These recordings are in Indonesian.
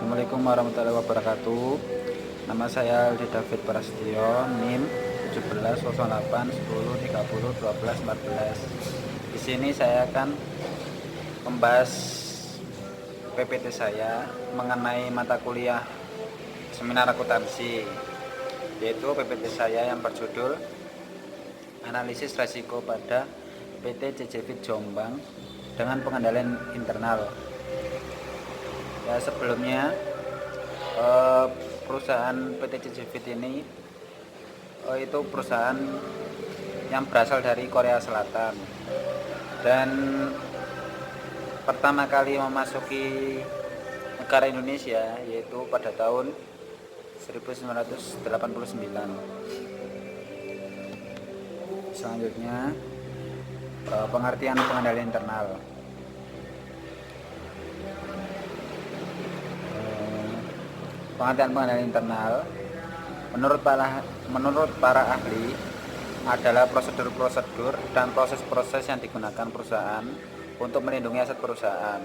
Assalamualaikum warahmatullahi wabarakatuh. Nama saya Aldi David Prasetyo, NIM 170810301214. Di sini saya akan membahas PPT saya mengenai mata kuliah seminar akuntansi, yaitu PPT saya yang berjudul Analisis Risiko pada PT CJFIT Jombang dengan Pengendalian Internal. Ya, sebelumnya perusahaan PT CJFIT ini itu perusahaan yang berasal dari Korea Selatan dan pertama kali memasuki negara Indonesia yaitu pada tahun 1989. Selanjutnya pengertian pengendalian internal. Pengertian pengendalian internal menurut para ahli adalah prosedur-prosedur dan proses-proses yang digunakan perusahaan untuk melindungi aset perusahaan,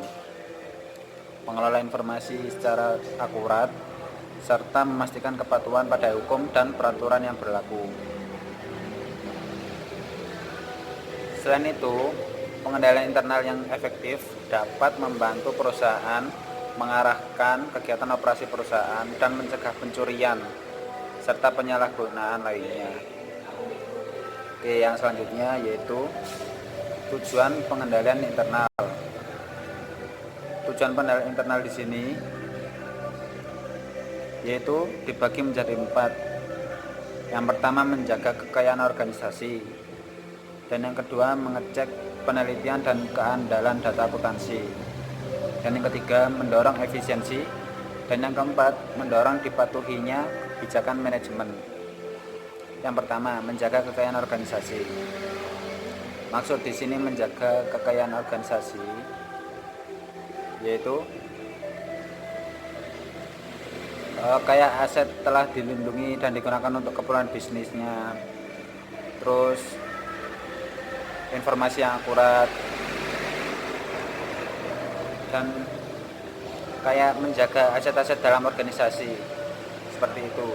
mengelola informasi secara akurat, serta memastikan kepatuhan pada hukum dan peraturan yang berlaku. Selain itu, pengendalian internal yang efektif dapat membantu perusahaan mengarahkan kegiatan operasi perusahaan dan mencegah pencurian serta penyalahgunaan lainnya. Oke, yang selanjutnya yaitu tujuan pengendalian internal. Tujuan pengendalian internal di sini yaitu dibagi menjadi 4. Yang pertama, menjaga kekayaan organisasi, dan yang kedua, mengecek penelitian dan keandalan data akuntansi, dan yang ketiga, mendorong efisiensi, dan yang keempat, mendorong dipatuhinya kebijakan manajemen. Yang pertama, menjaga kekayaan organisasi. Maksud di sini menjaga kekayaan organisasi yaitu kayak aset telah dilindungi dan digunakan untuk keperluan bisnisnya, terus informasi yang akurat, dan kayak menjaga aset-aset dalam organisasi seperti itu.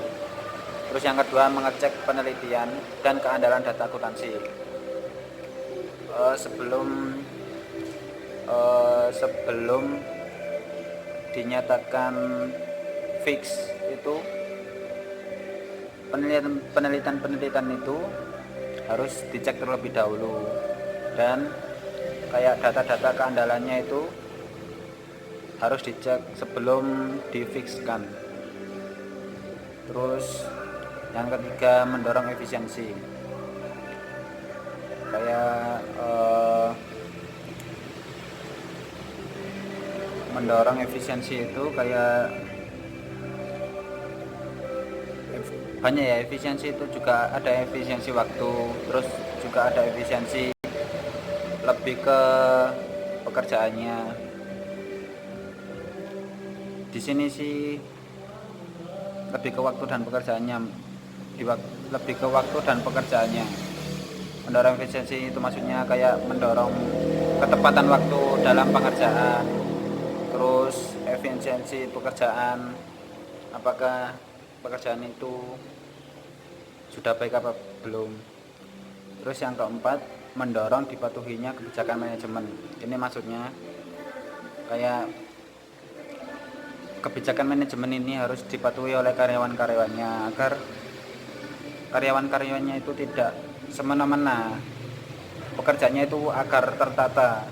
Terus yang kedua, mengecek penelitian dan keandalan data akuntansi. Sebelum dinyatakan fix itu, penelitian itu harus dicek terlebih dahulu, dan kayak data-data keandalannya itu harus dicek sebelum difikskan. Terus yang ketiga, mendorong efisiensi. Kayak mendorong efisiensi itu kayak banyak ya. Efisiensi itu juga ada efisiensi waktu, terus juga ada efisiensi lebih ke pekerjaannya. Di sini sih lebih ke waktu dan pekerjaannya, lebih ke waktu dan pekerjaannya. Mendorong efisiensi itu maksudnya kayak mendorong ketepatan waktu dalam pengerjaan, terus efisiensi pekerjaan, apakah pekerjaan itu sudah baik apa belum. Terus yang keempat, mendorong dipatuhinya kebijakan manajemen. Ini maksudnya kayak kebijakan manajemen ini harus dipatuhi oleh karyawan-karyawannya agar karyawan-karyawannya itu tidak semena-mena, pekerjaannya itu agar tertata,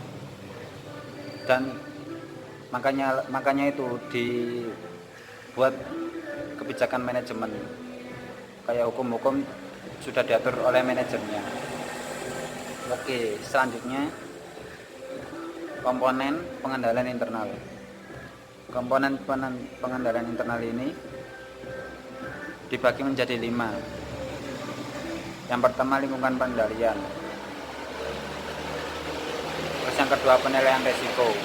dan makanya itu dibuat kebijakan manajemen. Kayak hukum-hukum sudah diatur oleh manajernya. Oke, selanjutnya komponen pengendalian internal. Komponen pengendalian internal ini dibagi menjadi 5. Yang pertama, lingkungan pengendalian. Terus yang kedua, penilaian risiko.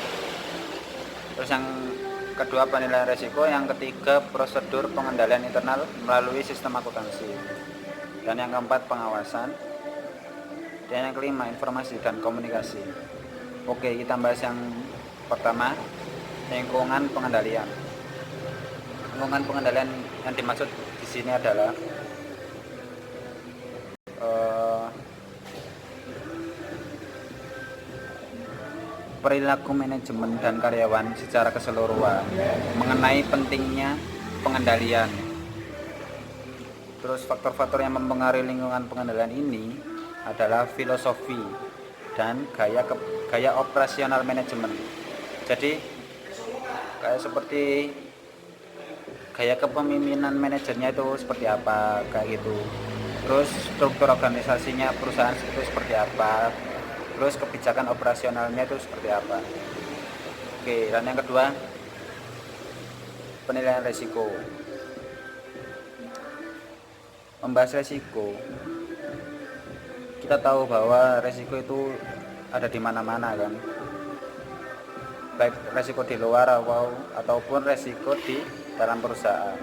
Terus yang kedua, penilaian risiko. Yang ketiga, prosedur pengendalian internal melalui sistem akuntansi. Dan yang keempat, pengawasan. Dan yang kelima, informasi dan komunikasi. Oke, kita bahas yang pertama, lingkungan pengendalian. lingkungan pengendalian yang dimaksud di sini adalah perilaku manajemen dan karyawan secara keseluruhan mengenai pentingnya pengendalian. Terus faktor-faktor yang mempengaruhi lingkungan pengendalian ini adalah filosofi dan gaya operasional manajemen. Jadi kayak seperti gaya kepemimpinan manajernya itu seperti apa, kayak gitu. Terus struktur organisasinya perusahaan itu seperti apa, terus kebijakan operasionalnya itu seperti apa. Oke, dan yang kedua, penilaian resiko. Membahas resiko, kita tahu bahwa resiko itu ada di mana-mana kan, baik resiko di luar ataupun resiko di dalam perusahaan.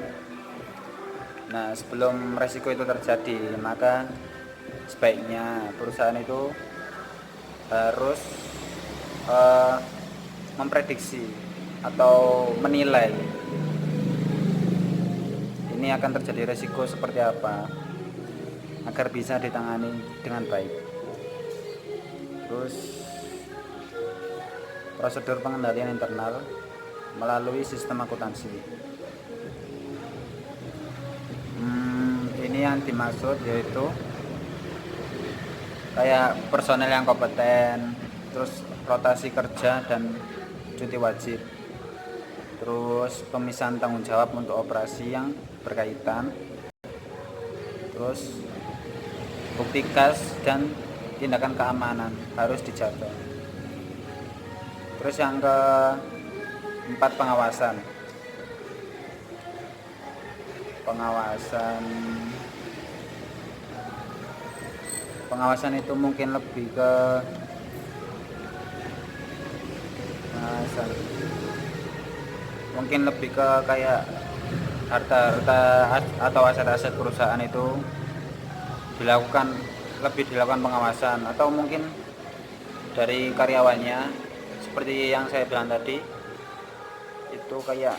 Nah, sebelum resiko itu terjadi, maka sebaiknya perusahaan itu harus memprediksi atau menilai ini akan terjadi resiko seperti apa agar bisa ditangani dengan baik. Terus prosedur pengendalian internal melalui sistem akuntansi. Ini yang dimaksud yaitu kayak personel yang kompeten, terus rotasi kerja dan cuti wajib, terus pemisahan tanggung jawab untuk operasi yang berkaitan, terus bukti kas dan tindakan keamanan harus dijaga. Terus yang keempat, pengawasan itu mungkin lebih ke kayak harta atau aset-aset perusahaan itu lebih dilakukan pengawasan, atau mungkin dari karyawannya seperti yang saya bilang tadi, itu kayak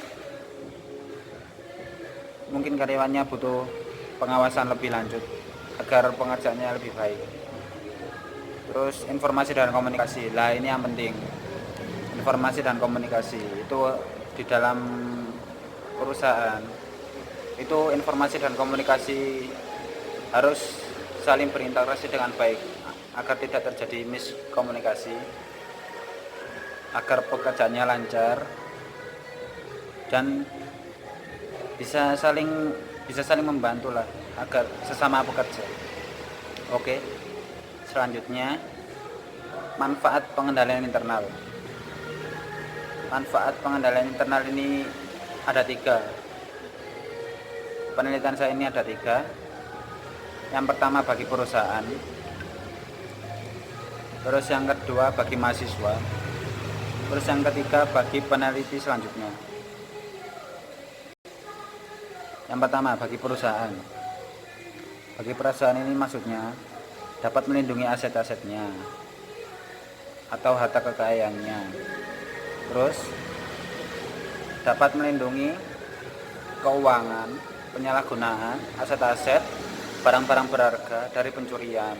mungkin karyawannya butuh pengawasan lebih lanjut agar pengerjaannya lebih baik. Terus informasi dan komunikasi, lah ini yang penting, informasi dan komunikasi itu di dalam perusahaan itu informasi dan komunikasi harus saling berinteraksi dengan baik agar tidak terjadi miskomunikasi, agar pekerjaannya lancar dan bisa saling membantu lah agar sesama pekerja. Oke, selanjutnya manfaat pengendalian internal. Manfaat pengendalian internal ini ada 3. Penelitian saya ini ada 3. Yang pertama bagi perusahaan, terus yang kedua bagi mahasiswa, terus yang ketiga bagi peneliti selanjutnya. Yang pertama bagi perusahaan. Bagi perusahaan ini maksudnya dapat melindungi aset-asetnya atau harta kekayaannya. Terus dapat melindungi keuangan, penyalahgunaan aset-aset, barang-barang berharga dari pencurian,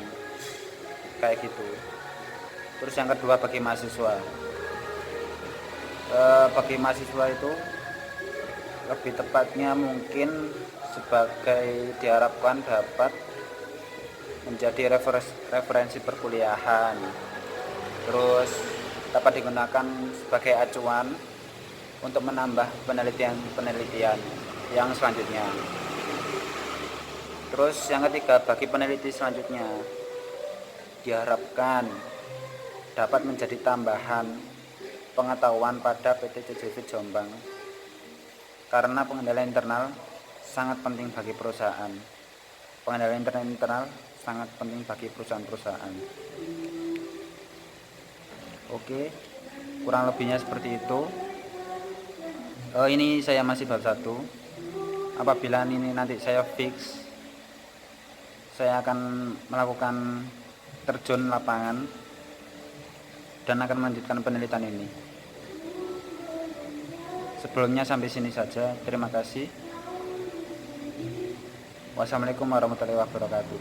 kayak gitu. Terus yang kedua bagi mahasiswa. Bagi mahasiswa itu lebih tepatnya mungkin sebagai diharapkan dapat menjadi referensi perkuliahan, terus dapat digunakan sebagai acuan untuk menambah penelitian yang selanjutnya. Terus yang ketiga bagi peneliti selanjutnya diharapkan dapat menjadi tambahan pengetahuan pada PT CJV Jombang, karena pengendalian internal sangat penting bagi perusahaan. Pengendalian internal sangat penting bagi perusahaan-perusahaan. Oke, kurang lebihnya seperti itu. Ini saya masih bab 1. Apabila ini nanti saya fix, saya akan melakukan terjun lapangan dan akan melanjutkan penelitian ini. Sebelumnya sampai sini saja. Terima kasih. Wassalamualaikum warahmatullahi wabarakatuh.